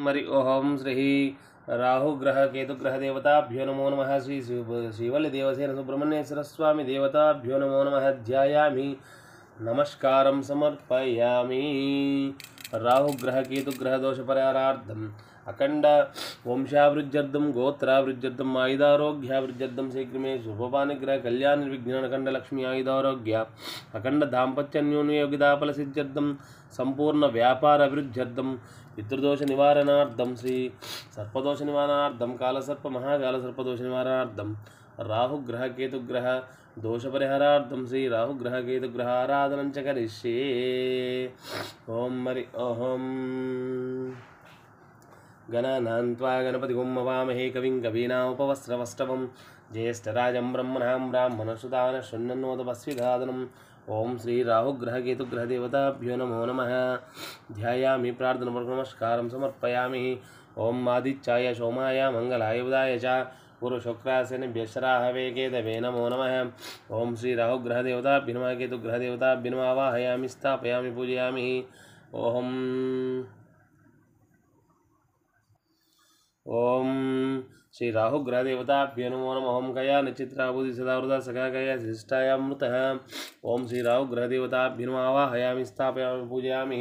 మరి ఓం శ్రీ రాహుగ్రహ కేతుగ్రహదేవతాభ్యో నమో నమః. శ్రీ శ్రీవల్లి దేవసేన సుబ్రహ్మణ్యేశ్వర స్వామి దేవతాభ్యో నమో నమః. ధ్యాయామి నమస్కారం సమర్పయామి. రాహుగ్రహ కేతుగ్రహ దోష పరిహారార్థం అఖండ వంశాభివృద్ధ్యర్థం గోత్రాభివృద్ధ్యర్థం ఆయుధారోగ్యాభివృద్ధ్యర్థం శీఘ్రమే శుభపానిగ్రహ కళ్యాణ నిర్విఘ్న అఖండ లక్ష్మీ ఆయుధారోగ్య అఖండ దాంపత్యన్యోన్యోగితాఫల సిద్ధ్యర్థం సంపూర్ణ వ్యాపార అభివృద్ధ్యర్థం పితృదోష నివారణార్థం శ్రీ సర్పదోష నివారణార్థం కాలసర్ప మహాకాలసర్పదోష నివారణార్థం రాహుగ్రహ కేతుగ్రహ దోష పరిహారార్థం శ్రీ రాహుగ్రహ కేతుగ్రహ ఆరాధనం చ కరిష్యే. ఓం మరి ఓం గణనాన్త్వా గణపతిగుం మవామహే కవిం కవీనాముపవస్రవష్టవం జ్యేష్ఠరాజం బ్రహ్మణాం బ్రాహ్మణసుతాన శృణ్వన్నోదపస్విధాదనం. ఓం శ్రీ రాహుగ్రహ కేతుగ్రహ దేవతాభ్యో నమో నమః. ధ్యాయామి ప్రార్థనపూర్వక నమస్కారం సమర్పయామి. ఓం ఆదిత్యాయ సోమాయ మంగళాయ బుధాయ చ గురుశుక్రాశనిభ్యశ్రాహవే కేతవే నమో నమః. ఓం శ్రీ రాహుగ్రహ దేవతాభ్యో నమః కేతుగ్రహ దేవతాభ్యో నమః. ఆవాహయామి స్థాపయామి పూజయామి. ఓం ఓం శ్రీ రాహుగ్రహ దేవతాభ్యో నమో నమః. ఓం కయా నచిత్రాబుధి సదావృత సఖా కయా శిష్టాయామృతః. ఓం శ్రీ రాహుగ్రహ దేవతాభ్యో నమః. ఆవాహయామి స్థాపయామి పూజయామి.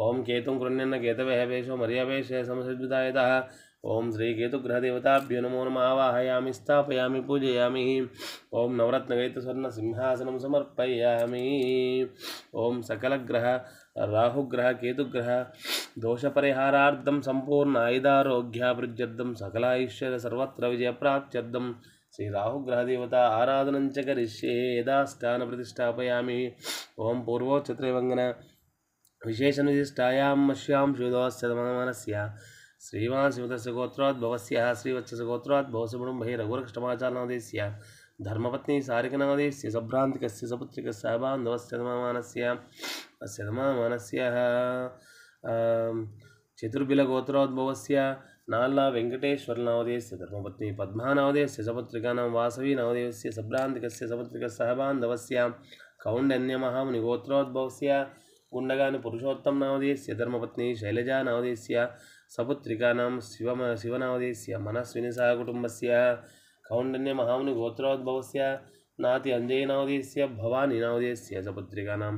ఓం కేతుం కృణ్యన్న కేతవే వేషో మర్యావేష సమసజ్జుతాయతః. ఓం శ్రీ కేతుగ్రహ దేవతాభ్యో నమో నమః. ఆవాహయామి స్థాపయామి పూజయామి. ఓం నవరత్నగైత స్వర్ణ సింహాసనం సమర్పయామి. ఓం సకలగ్రహ రాహుగ్రహ కేతుగ్రహ దోష పరిహారార్థం సంపూర్ణ ఆయుధారోగ్యాభివృద్ధ్యర్థం సకలాైశ్వర్య సర్వత్ర విజయప్రాప్త్యర్థం శ్రీ రాహుగ్రహ దేవత ఆరాధనం చ కరిష్యే. యథాష్టాన ప్రతిష్టాపయామి. ఓం పూర్వోచ్చత్రైవంగన విశేషణ విశిష్టాయాం మశ్యాం శుద్ధోస్యమానస్య శ్రీమాన్ శివతస్య గోత్రోద్భవస్య శ్రీవత్సస్య గోత్రోద్భవస్య రఘురక్షమాచారనాదేశ్య ధర్మపత్ని సారికనాదేశ్య సభ్రాంతికస్య సపుత్రికస్య బాంధవస్య మానస్య అస్య మానస్య చతుర్బిలగోత్రోద్భవస్య నాల్లా వెంకటేశ్వరనామదేశ్య ధర్మపత్ని పద్మానామదేశ్య సపుత్రికానాం వాసవీనామదేశ్య సభ్రాంతికస్య సపుత్రికస్య బాంధవస్య కౌండన్యమహామునిగోత్రోద్భవస్య గుండగాని పురుషోత్తం నామదేశ్య ధర్మపత్ని శైలజా నామదేశ్య సపుత్రికానాం శివనామదేశ్య మనస్విని సహ కుటుంబస్య కౌండన్య మహాముని గోత్రోద్భవస్య నాతి అంజయ నామదేశ్య భవాని నామదేశ్య సపుత్రికానాం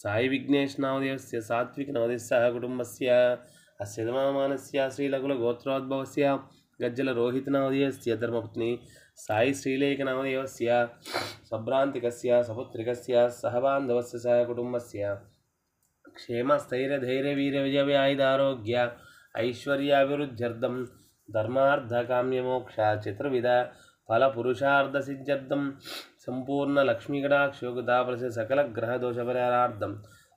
సాయి విఘ్నేష్ నామదేశ్య సాత్విక నామదేశ్య సహ కుటుంబస్య అస్య మానస్య శ్రీలకుల గోత్రోద్భవస్య గజ్జల రోహిత నామదేశ్య ధర్మపత్ని సాయి శ్రీలేఖ నామదేవస్య సభ్రాంతికస్య సపుత్రికస్య సహ బాంధవస్య సహ కుటుంబస్య క్షేమస్థైర్యధైర్యవీర్యవిజయవ్యాయుధారోగ్య ఐశ్వర్యాభివృద్ధ్యర్థం ధర్మార్థకామ్యమోక్ష చతుర్విధ ఫలపురుషార్థసిద్ధ్యర్థం సంపూర్ణ లక్ష్మీకటాక్షయోగతాపలస సకల గ్రహ దోష పరిహారార్థం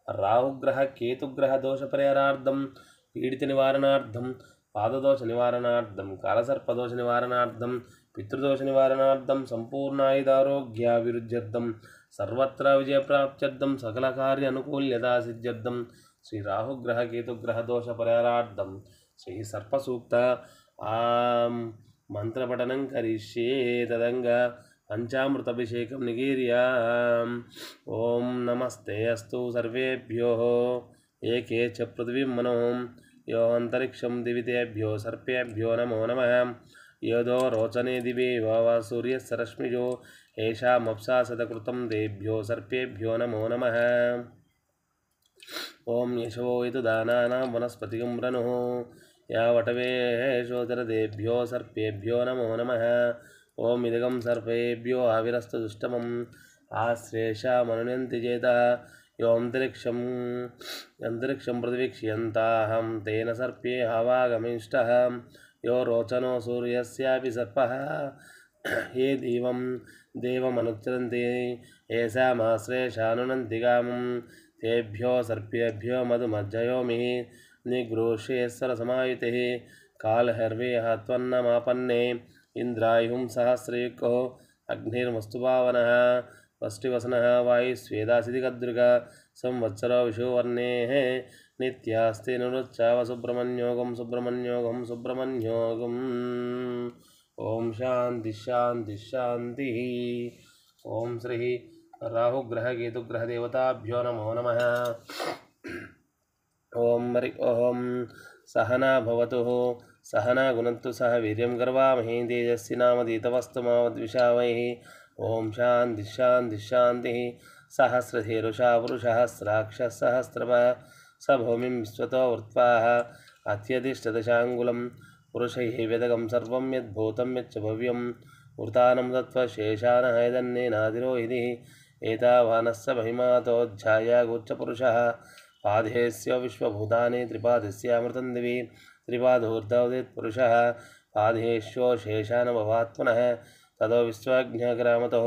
రాహుగ్రహ కేతుగ్రహ దోష పరిహారార్థం పీడిత నివారణార్థం పాదదోష నివారణార్థం కాలసర్పదోష నివారణార్థం పితృదోష నివారణార్థం సంపూర్ణాయుధారోగ్యాభివృద్ధ్యర్థం సర్వత్ర విజయప్రాప్త్యర్థం సకల కార్య అనుకూల్యతా సిద్ధ్యర్థం శ్రీ రాహుగ్రహ కేతుగ్రహ దోష పరిహారార్థం శ్రీ సర్పసూక్త మంత్రపఠనం కరిష్యే. తదంగా పంచామృతాభిషేకం నిగీర్య. ఓం నమస్తే అస్తు సర్వేభ్యో ఏకే చ పృథివీం మనో యో అంతరిక్షం దివితేభ్యో సర్పేభ్యో నమో నమః. యదో రోచనే దివే वा सूर्यस्य रश्मिजो येषामप्सा सतकृतं तेभ्यो सर्पेभ्यो नमो नमः. ओं यशो यतु दानानां वनस्पतिगं रनुः यावटवेशोदरदेभ्यो सर्पेभ्यो नमो नमः. ओं इदगं सर्पेभ्यो आविरस्तु दुष्टमम् आश्रेषामनुयन्ति चेतः यो अन्तरिक्षं प्रतिवीक्ष्यन्ताहं तेन सर्पे हवागमिष्टः यो रोचनो सूर्यस्यापि सर्पः ये देवमनुचरन्ति येषामाश्रेषानुनन्ति कामं तेभ्यो सर्पेभ्यो मधुमज्जयोमिः निगृह्येश्वरसमायुतिः कालहर्वेः त्वन्नमापन्ने इन्द्रायुं सहस्रयुक्को अग्निर्मस्तुपावनः वष्टिवसनः वायुस्वेदासिदिकदृग संवत्सरो विषुवर्णेः नित्यास्ते नुरुच्चाव सुब्रह्मण्योगं सुब्रह्मण्योगं सुब्रह्मण्योगम्. ओम शांति शांति शांति. ओम श्री राहुग्रह केतुग्रह देवताभ्यो नमो नमः. ओम सहना भवतु सहना गुणन्तु सह वीर्यं करवावहै तेजस्विनामधीतमस्तु मा विद्विषावहै ओम शान्तिः शान्तिः शान्तिः सहस्रशीर्षा पुरुषः सहस्रशः स भूमिं विश्वतो वृत्वाः अत्यतिष्ठदशाङ्गुलं पुरुषैः वेदकं सर्वं यद्भूतं यच्च भव्यं वृतानं तत्त्वशेषानः यदन्नेनाधिरोहितिः एतावानस्य महिमातोऽध्यायागोच्चपुरुषः पादेस्य विश्वभूतानि त्रिपादस्यामृतं दिवि त्रिपादोर्धवदित्पुरुषः पादेष्वशेषानभवात्मनः ततो विश्वज्ञाग्रामतो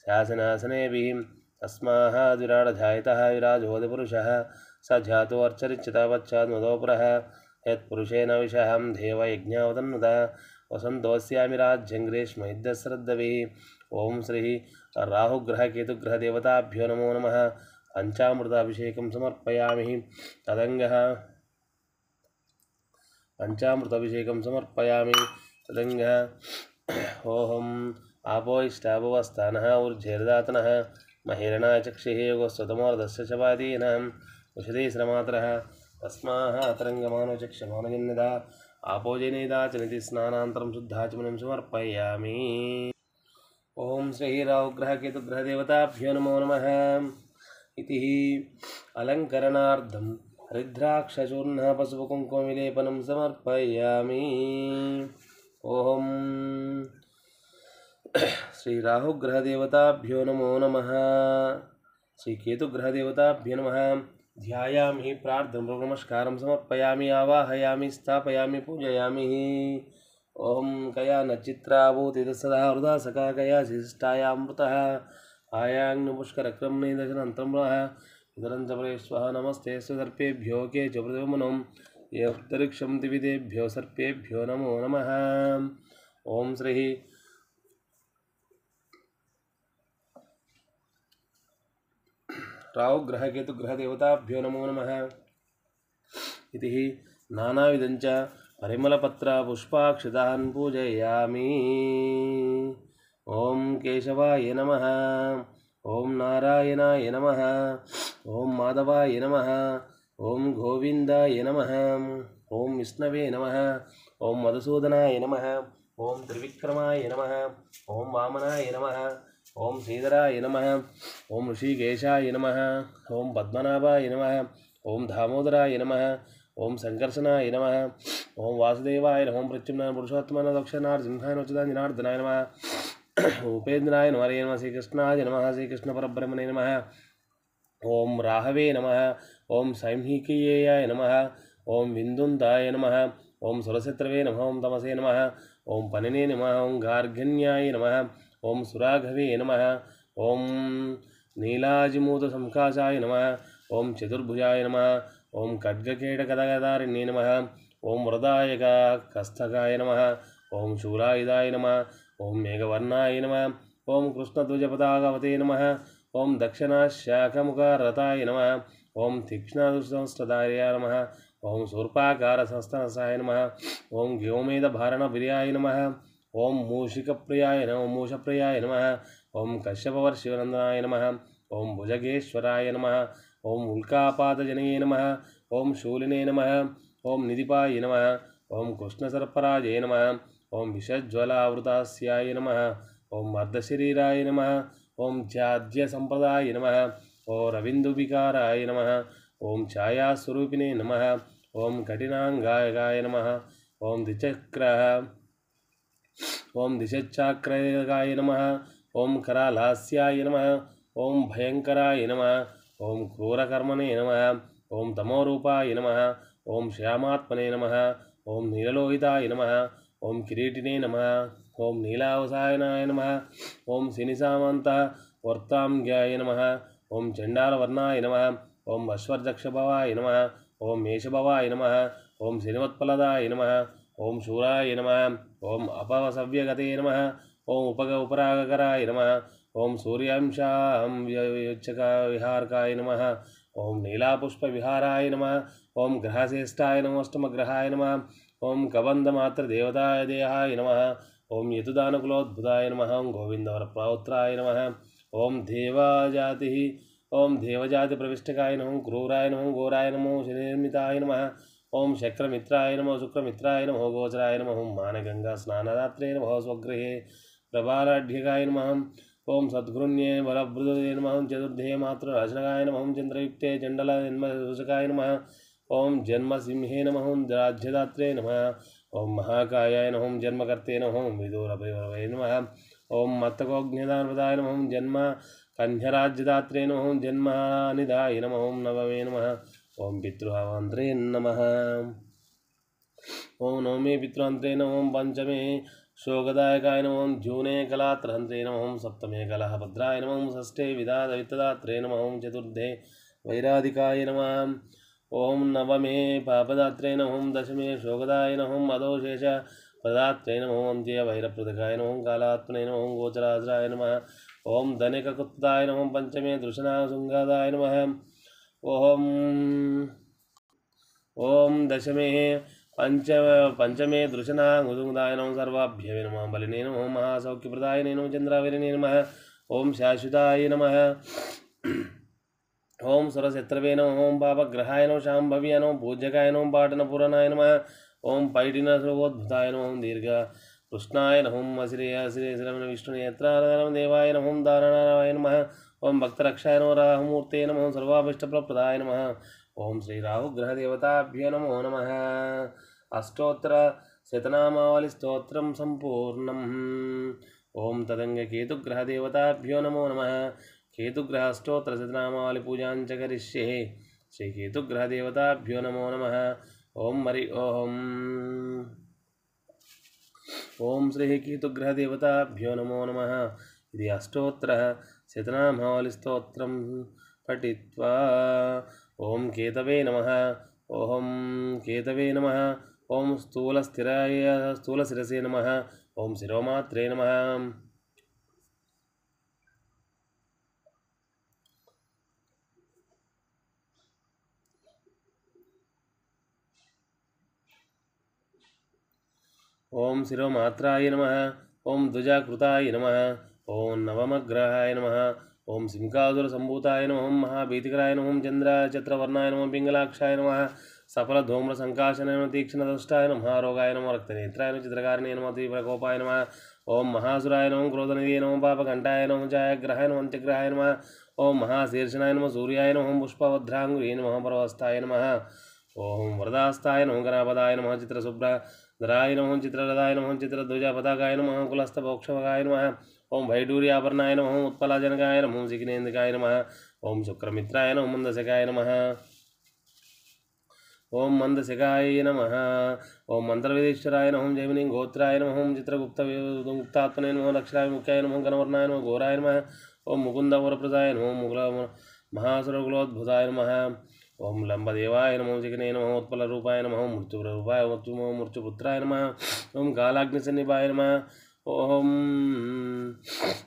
शासनासनेभिः तस्माद्विराडजायतः विराजोदिपुरुषः स जातो अर्चरिच्युतावच्चाद्मदोपुरः यत्पुरुषेण विषहं देवयज्ञावतन्नुत वसन्तोऽस्यामि राज्यं ग्रीष्मयुद्धश्रद्धभिः ओं श्री राहुग्रहकेतुग्रहदेवताभ्यो नमो नमः पंचामृताभिषेकं समर्पयामि तदङ्गः पंचामृताभिषेकं समर्पयामि तदङ्गः ओहम आपो इष्टाभुवस्थानः ऊर्जेर्दातनः महेरणाय चक्षुः योगस्वतमोर्धस्य च पादीनाम् उषधि श्रमात्रः तस्माः तरङ्गमानो चक्षमानजन्यदा आपोजनेदा च निधि स्नानान्तरं शुद्धाचमनं समर्पयामि ओम श्री राहुग्रहकेतुग्रहदेवताभ्यो नमो नमः इति अलङ्करणार्थं हरिद्राक्षचूर्णः पशुपकुङ्कुमविलेपनं समर्पयामि ओम श्री राहुग्रहदेवताभ्यो नमो नमः श्री केतुग्रहदेवताभ्यो नमः ध्यायामि प्रार्थना नमस्कारं समर्पयामि आवाहयामि स्थापयामि पूजयामि ओम कया नचित्राभूति सदा हृदा सका कया शिष्टायामृतः आयांगपुष्करक्रमणे दशनन्तरं इदरं च परेश्वः नमस्ते सर्पेभ्यो के च प्रतिमनं ये उत्तरिक्षं दिविदेभ्यो सर्पेभ्यो नमो नमः ओम श्री राहुग्रहकेतुग्रहदेवताभ्यो नमो नमः इति नानाविधञ्च परिमलपत्रपुष्पाक्षतान् पूजयामि ओम केशवाय नमः ओम नारायणाय नमः ओम माधवाय नमः ओम गोविंदाय नमः ओम विष्णवे नमः ओम मधुसूदनाय नमः ओम त्रिविक्रमाय नमः ओम वामनाय नमः ओम श्रीधराय नमः ओम ऋषिकेशाय नमः ओम पद्मनाभाय नमः ओम दामोदराय नमः ओम संकर्षणाय नमः ओम वासुदेवाय नमः ओम प्रत्युम्नाय पुरुषोत्तमाय दक्षिणार्जुनाय जनार्दनाय नमः उपेन्द्राय नमः श्रीकृष्णाय नमः श्रीकृष्णपरब्रह्मणे नमः ओम राहवे नमः ओम सैंहिकीयाय नमः ओम विन्दुन्ताय नमः ओम सुरशत्रवे नमः ओम तमसे नमः ओम पनिने नमः ओम गार्गन्याय नमः ओम सुराघवे नमः ओम नीलाजिमूतसंकाशाय नमः ओम चतुर्भुजाय नमः ओम खड्गकेटकदगदारिण्ये नमः ओम वरदायकस्तकाय नमः ओम शूलायुधाय नमः ओम मेघवर्णाय नमः ओम कृष्णध्वजपताकवते नमः ओम दक्षिणाशाखमुखरताय नमः ओम तीक्ष्णदुसंस्त्रधार्याय नमः ओम शूर्पाकारसंस्थाय नमः ओम व्योमेधभारणवीर्याय नमः ओम मूषिकप्रियाय नमः मूषप्रियाय नमः ओम कश्यपवर्षिवनन्दनाय नमः ओम भुजगेश्वराय नमः ओम उल्कापातजनये नमः ओम शूलिने नमः ओम निधिपाय नमः ओम कृष्णसर्पराजये नमः ओम विषज्वलावृतास्याय नमः ओम अर्धशरीराय नमः ओम जाड्यसम्प्रदाय नमः ओम रविन्दुविकाराय नमः ओम छायास्वरूपिणे नमः ओम कठिनांगाय नमः ओम दिशच्चाक्रयकाय नमः ओम करालास्याय नमः ओम भयंकराय नमः ओम क्रूरकर्मणे नमः ओम तमोरूपाय नमः ओम श्यामात्मने नमः ओम नीललोहिताय नमः ओम किरीटिने नमः ओम नीलावसायनाय नमः ओम सिनिसामन्तः वर्तांग्याय नमः ओम चंडालवर्णाय नमः ओम अश्वर्दक्षभवाय नमः ओम मेषभवाय नमः ओम श्रीमत्फलदाय नमः ओम शूराय नमः ओम अपवसव्यगते नमः ओम उपरागकराय नमः ओम सूर्यांशाविहारकाय नमः ओम नीलापुष्पविहाराय नमः ओम ग्रहश्रेष्ठाय नमोऽष्टमग्रहाय नमः ओम कबन्धमात्रदेवताय देहाय नमः ओम यतुदानकुलोद्भुताय नमः ओम गोविन्दवरप्रौत्राय नमः ओम देवजाति प्रविष्टकाय नमः क्रूराय नमः घोराय नमः शनिर्मिताय नमः ओम शक्रमित्राय नमः शुक्रमित्राय नमः गोचराय नमः ओम मानगंगा स्नानदात्रे नमः स्वगृहे प्रबालाढ्यकाय नमः ओम सद्गुरुण्ये बलभृदये नमः चतुर्धे मातृराजनकाय नमः चंद्रयुक्ते चंडलजन्मसूचकाय नमः ओम जन्मसिंहे नमः राज्यदात्रे नमः ओम महाकायाय नमः जन्मकर्ते नमः विदुरभवे नमः ओम मत्तकोऽग्निदानप्रदाय नमः जन्म कन्यराज्यदात्रे नमः जन्मानिदाय नमः ओम नवमे नमः ओम पितृहावन्त्रे नमः ओम नवमे पितृहन्त्रे नमः ओम पंचमे शोकदायकाय नमः ओम जूने कलात्रहन्त्रे नमः ओम सप्तमे कलहभद्राय नमः ओम षष्ठे विदातवित्तदात्रे नमः ओम चतुर्थे वैराधिकाय नमः ओम नवमे पापदात्रे नमः ओम दशमे शोकदाय नमः ओम अदोशेष प्रदात्रे नमः ओम जय वैरप्रदकाय नमः ओम कालात्मने नमः ओम गोचराजराय नमः ओम धनिककुत्ताय नमः पंचमे दृशनासुंगादाय नमः ओम ओम दशमे पंचमे दृशनागुदाय नमः सर्वाभ्य नमः बलिने नमः महासौख्यप्रदाय नमः चंद्रावरिणे नमः ओम शाश्वताय नमः ओम सरस्यत्रवे नमः ओम पापग्रहाय नमः शाम्भव्याय नमः पूज्यकाय नमः पाटनपुराणाय नमः ओम पैटिनसर्वोद्भुताय नमः ओम दीर्घ कृष्णाय नमः श्रेय श्री श्रवण विष्णुनेत्राय देवाय नमः दाननारायण नमः ओम भक्तरक्षाय नमः राहमूर्ते नमः सर्वाभीष्टप्रदाय नमः ओम श्री राहुग्रहदेवताभ्यो नमो नमः अष्टोत्तर शतनामावली स्तोत्रम संपूर्णम् ओम तदंगकेतुग्रहदेवताभ्यो नमो नमः केतुग्रह अष्टोत्तर शतनामावली पूजां च करिष्ये श्री केतुग्रहदेवताभ्यो नमो नमः ओम हरि ओम ओम श्री केतुग्रहदेवताभ्यो नमो नमः इति अष्टोत्तर शतनामावली स्तोत्रं पठित्वा ओम केतवे नमः ओम केतवे नमः ओम स्थूलशिरसे नमः ओम शिरोमात्रे नमः ओम शिरोमात्राय नमः ओम द्विजाकृताय नमः ओम नवमग्रहाय नमः ओम सिंहासुरसंभूताय नमः ओम महाभीतिकराय नमः ओम चंद्रवर्णाय नमः पिंगलाक्षाय नमः सफलधूम्रसंकाशनाय नमः तीक्ष्णदष्टाय नमः महारोगाय नमः रक्तनेत्राय नमः चित्रकारिणे नमः तीव्रकोपाय नमः ओम महासुराय नमः क्रोधनिधये नमः पापघण्टाय नमः जायग्रहाय नमः अंत्यग्रहाय नमः ओम महाशीर्षणाय नमः सूर्याय नमः पुष्पभद्राङ्गुरे नमः परवस्थाय नमः ओम वरदास्ताय नमः गणापदाय नमः चित्रशुभ्रधराय नमः चित्ररथाय नमः चित्रध्वजपताकाय नमः कुलस्थभोक्षभगाय नमः ओम भैडूर्याभरणाय नमः उत्पलाजनकाय नमः सिग्नेन्द्रकाय नमः ओम शुक्रमित्राय नमः मंदशकाय नमः ओम मंदशकाय नमः ओम मंत्रवेदेश्वराय नमः जैमिनी गोत्राय नमः ओम चित्रगुप्तात्मने नमः दक्षिणाय मुख्याय नमः गणवर्णाय नमः घोराय नमः ओम मुकुंदवरप्रदाय नमः मुकुल महासुरकुलोद्भुताय नमः ओम लंबदेवाय नमः जिग्ने नमः उत्पलरूपाय नमः मृत्युरूपाय मृत्युपुत्राय नमः ओम कालाग्निसन्निभाय नमः ओम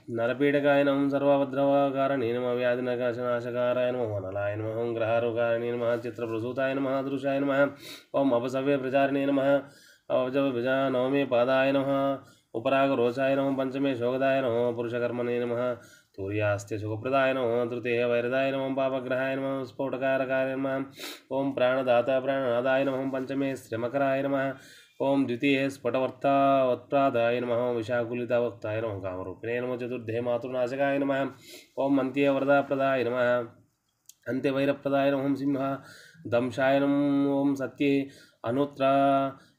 नरपीडकाय नमः सर्वभद्रवाकारणे नमः व्याधिनाशनाशकाराय नमः वनलाय नमः ओम ग्रहारोगाय नमः चित्रप्रसूताय नमः दृशाय नमः ओम अपसव्यप्रचारिणे नमः अवजवभुजा नवमे पादाय नमः उपरागरोचाय नमः पंचमे शोकदाय नमः पुरुषकर्मणे नमः तूर्यास्ते सुखप्रदाय नमः तृतीय वैरदाय नमः पापग्रहाय नमः स्फोटकारकाय नमः ओम प्राणदाता प्राणनादाय नमः पंचमे श्रमकराय नमः ओम द्वितीय स्फुटवर्तावत्प्रादाय नमः विशाकुलितावक्ताय नमः कामरूपिणे नमः चतुर्थे मातृनाशकाय नमः ओम अन्त्य वरदाप्रदाय नमः अन्त्यवैरप्रदाय नमः सिंह दंशाय नमः ओम सत्ये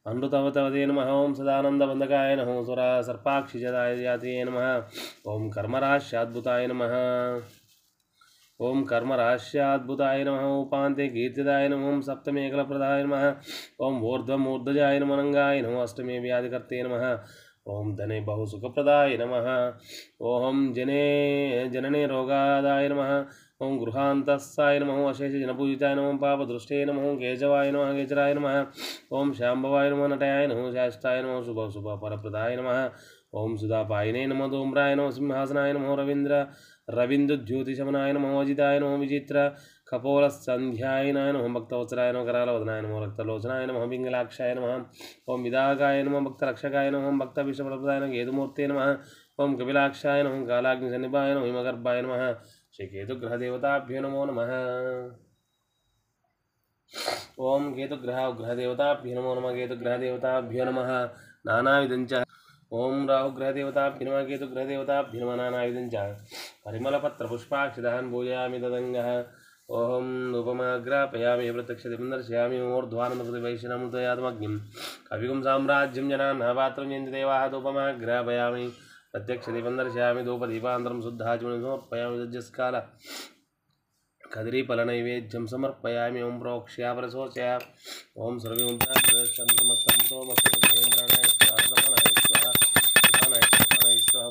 अनृतवतवते नमः ओम सदानंदबंधकाय नमः सुरा सर्पाक्षिजदाय नमः ओम कर्मराश्याद्भुताय नमः ओम कर्मराश्याद्भुताय नमः उपान्ते कीर्तिदाय नमः ओम सप्तमे एकलप्रदाय नमः ओम ऊर्ध्वमूर्धजाय नमः अनंगाय नमः अष्टमे व्याधिकर्ते नमः ओम धने बहुसुखप्रदाय नमः ओम जनने रोगादाय नमः ओम गृहान्तस्साय नमः अशेष जनपूजिताय नमः पापदृष्टे नमः केशवाय नमः केचराय नमः ओम शाम्भवाय नमः नटयाय नमः शास्ताय नमः शुभ परप्रदाय नमः ओम सुधापायिने नमः धूम्राय नमः सिंहासनाय नमः रविन्द्रज्योतिशमनाय नमः अजिताय नमः विचित्र खपोलसन्ध्याय नमः भक्तवत्सराय नमः करालवदनाय नमः रक्तलोचनाय नमः पिंगलाक्षाय नमः ओम विदागाय नमः भक्तरक्षकाय नमः भक्तविष्णुप्रदाय नमः केतुमूर्ते नमः ओम कपिलाक्षाय नमः कालाग्निसन्निभाय नमः हिमगर्भाय नमः श्री केतुग्रहदेवताभ्यो नमो नमः ఓం కేతుగ్రహదేవతాభ్యో నమో నమః కేతుగ్రహదేవతాభ్యో నమః నానావిధంచ ఓం రాహుగ్రహదేవతాభ్యో నమః కేతుగ్రహదేవతాభ్యో నమః నానావిధంచ పరిమళపత్రపుష్పాక్షిదాన్ భూయామి తదంగః ఓం ఉపమాగ్రాపయామి ప్రత్యక్షదిం దర్శయామి మూర్ధ్వానందప్రతివైశనముదయాత్మగ్నిం కవిగుం సామ్రాజ్యం జనాన్ పాత్రం యంతి దేవాः ధూపమాగ్రాపయామి ప్రత్యక్షదిం దర్శయామి ధూపదీపాంతరం శుద్ధాచమనం సమర్పయామి సజ్జస్కాల కదలీఫలనైవేద్యం సమర్పయామి ఓం ప్రోక్ష్యాపరశోచయ ఓం సర్వముద్రామస్తమతో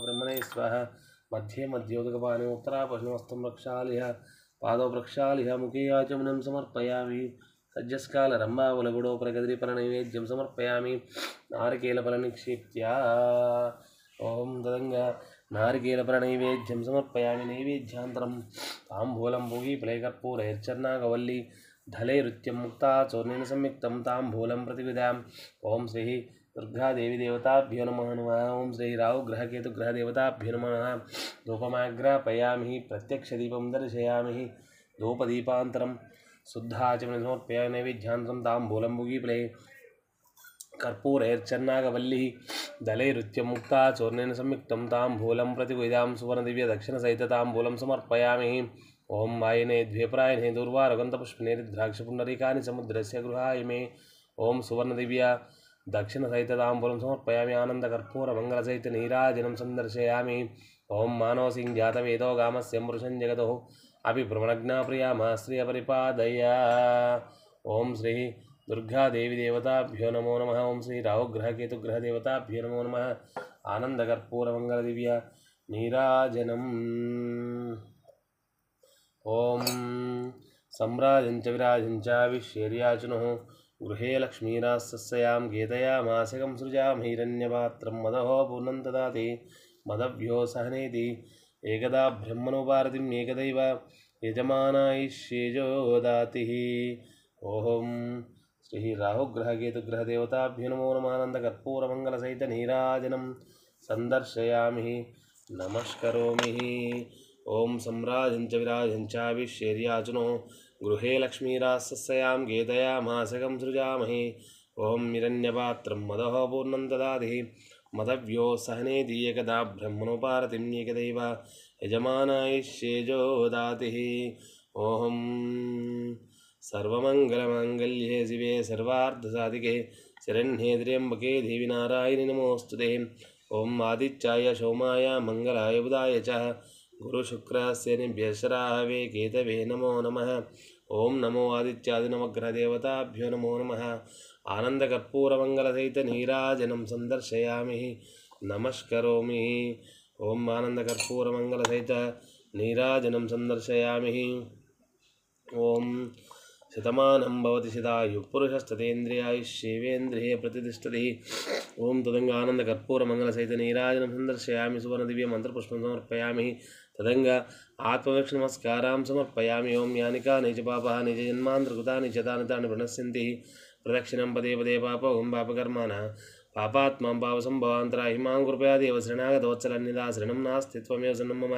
బ్రహ్మణే స్వాహ మధ్యే మధ్యోదకపాని ఉత్తరా పశ్చిమస్తం ప్రక్షాళయ పాదౌ ప్రక్షాళయ ముఖే ఆచమనం సమర్పయామి సజ్జస్కాల రంభావలగుడోపరకదలీఫలనైవేద్యం సమర్పయామి నారికేలఫలనిక్షిప్త్య ఓం తదంగా నారికేలఫలనైవేద్యం సమర్పయామి నైవేద్యాంతరం తాంబూలం భూగీఫలైకర్పూరైర్చర్నాగవల్లి ధలైరుత్యం ముక్తా చూర్ణేన సంయుక్తం తాంబూలం ప్రతివిధాం ఓం శ్రీ దుర్గాదేవి దేవతాభ్యో నమః ఓం శ్రీ రాహుగ్రహకేతుగ్రహదేవతాభ్యో నమః ధూపమాగ్రాపయామి ప్రత్యక్షదీపం దర్శయామి ధూపదీపాంతరం శుద్ధాచమనం సమర్పయామి నైవేద్యాంతరం తాంబూలం భూగీఫలై कर्पूरैर्चन्नागवल्ली दलैरुत्यं मुक्ता चूर्णेन संयुक्तं ताम्बूलं प्रतिगुहिदां सुवर्णदिव्यदक्षिणसहितताम्बूलं समर्पयामि ओं वायने द्वेपरायणे दूर्वारगन्तपुष्पनेरिद्राक्षपुण्डरीकानि समुद्रस्य गृहाय मे ओं सुवर्णदिव्य दक्षिणसहितताम्बूलं समर्पयामि आनन्दकर्पूरमङ्गलसहितनीराजनं सन्दर्शयामि ओं मानवसिंहजातवेदो गामस्य मृषं जगतः अभिभ्रमणज्ञाप्रिया श्रियपरिपादय ओं श्री दुर्गादेवी देवताभ्यो नमो नमः ओं श्री राहुग्रहकेतुग्रहदेवताभ्यो नमो नमः आनन्दकर्पूरमङ्गलदिव्य नीराजनम् ओं सम्राजञ्च विराजञ्च विश्वेर्याचुनुः गृहे लक्ष्मीरास्तस्यां गीतयामासकं सृजामि हिरण्यपात्रं मदः पूर्णं ददाति मदभ्यो सहनेति एकदा ब्रह्मणोपारतिम् एकदैव यजमानायिष्येजो दातिः ओं श्री राहुग्रहकेतुग्रहदेवताभ्यो नमो नमः आनन्दकर्पूरमङ्गलसहितनीराजनं सन्दर्शयामि नमस्करोमि ओं सम्राजञ्च विराजञ्च विश्वेर्याचुनो गृहे लक्ष्मीरास्तस्यां गीतयामासकं सृजामहि ओं हिरण्यपात्रं मदः पूर्णं ददाति मदव्यो सहनेति एकदा ब्रह्मणोपारतिम् एकदैव यजमानायिष्येजो दातिः ओं सर्वमङ्गलमाङ्गल्ये शिवे सर्वार्धसाधिके शरण्ये त्र्यम्बके देवी नारायणि नमोऽस्तुते ओं आदित्याय सोमाय मङ्गलाय बुधाय च गुरुशुक्रस्य निभ्यश्रावे केतवे नमो नमः ओं नमो आदित्यादिनवग्रहदेवताभ्यो नमो नमः आनन्दकर्पूरमङ्गलसहितनीराजनं सन्दर्शयामि नमस्करोमि ओं आनन्दकर्पूरमङ्गलसहितनीराजनं सन्दर्शयामि ओं शतमानं भवति शतायुः पुरुषस्ततेन्द्रियायुष्येवेन्द्रिये प्रतिष्ठति ओं तदङ्गानन्दकर्पूरमङ्गलसहितनीराजनं सन्दर्शयामि सुवर्णदिव्यमन्त्रपुष्पं समर्पयामि तदङ्ग आत्मदक्षिणमस्कारां समर्पयामि ओं यानि कानि च पापानि च जन्मान्तर्कृतानि च तानि प्रणश्यन्ति प्रदक्षिणं पदे पदे पापं पापकर्माणः पापात्मां पापसम्भवान्तराहि मां कृपया देव शरणागतवत्सलन्यदा शरणं नास्ति त्वमेव शरणं मम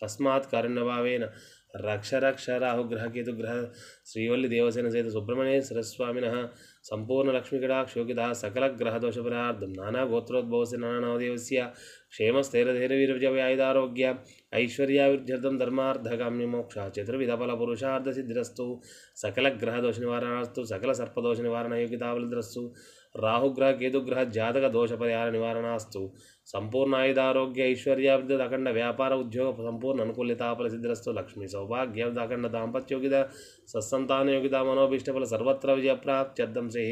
तस्मात् कारुण्यभावेन रक्ष रक्ष राहुग्रहकेतुग्रह श्रीवल्ली देवसेन सहित सुब्रह्मण्येश्वर स्वामिनः संपूर्ण लक्ष्मीकटाक्षोकितः सकलग्रहदोषपरार्धं नानागोत्रोद्भवस्य नानादेवस्य क्षेमस्थैर्यधैर्यवीर्यव्यायुधारोग्य ऐश्वर्याभिवृद्ध्यर्थं धर्मार्थकाम्यमोक्षः चतुर्विधफलपुरुषार्थसिद्धिरस्तु सकलग्रहदोषनिवारणास्तु सकलसर्पदोषनिवारणयोगिताफलद्रस्तु राहुग्रह केतुग्रह जातक दोष परिहार निवारणास्तु संपूर्ण आयुधारोग्य ऐश्वर्याभिवृद्धि अखंड व्यापार उद्योग संपूर्ण अनुकूलताफल सिद्धिरस्तु लक्ष्मी सौभाग्य अखंड दाम्पत्य योगिता सत्संतान योगिता मनोभीष्टफल सर्वत्र विजय प्राप्त्यर्थं से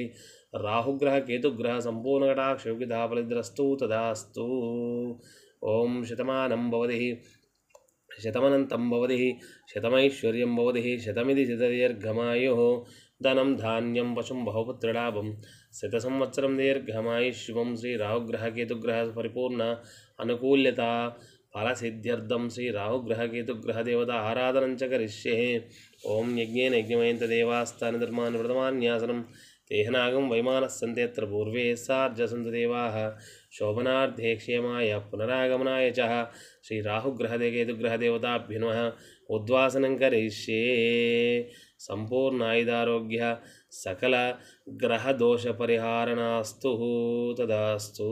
राहुग्रह केतुग्रह संपूर्ण कटाक्ष योगिता फलद्रस्तु तदास्तु ओं शतमानं भवति शतमनन्तं भवति शतमैश्वर्यं भवति शतमिति शतदीर्घमायुः धनं धान्यं पशुं बहुपुत्रलाभं शतसंवत्सरं दीर्घमायुष्यं श्री राहुग्रहकेतुग्रह परिपूर्ण अनुकूल्यता फलसिद्ध्यर्थं श्री राहुग्रहकेतुग्रह देवता आराधनं च करिष्ये ओं यज्ञेन यज्ञमयन्त देवास्तानि धर्माणि व्रतमान्यासनं तेहनागं वैमानस्सन्तेऽत्र पूर्वे सार्जसन्तु देवाः शोभनार्थे क्षेमाय पुनरागमनाय च श्री राहुग्रहकेतुग्रहदेवताभ्यो नमः उद्वासनं करिष्ये సంపూర్ణాయుధారోగ్య సకల గ్రహదోష పరిహారణాస్తు. తదాస్తు.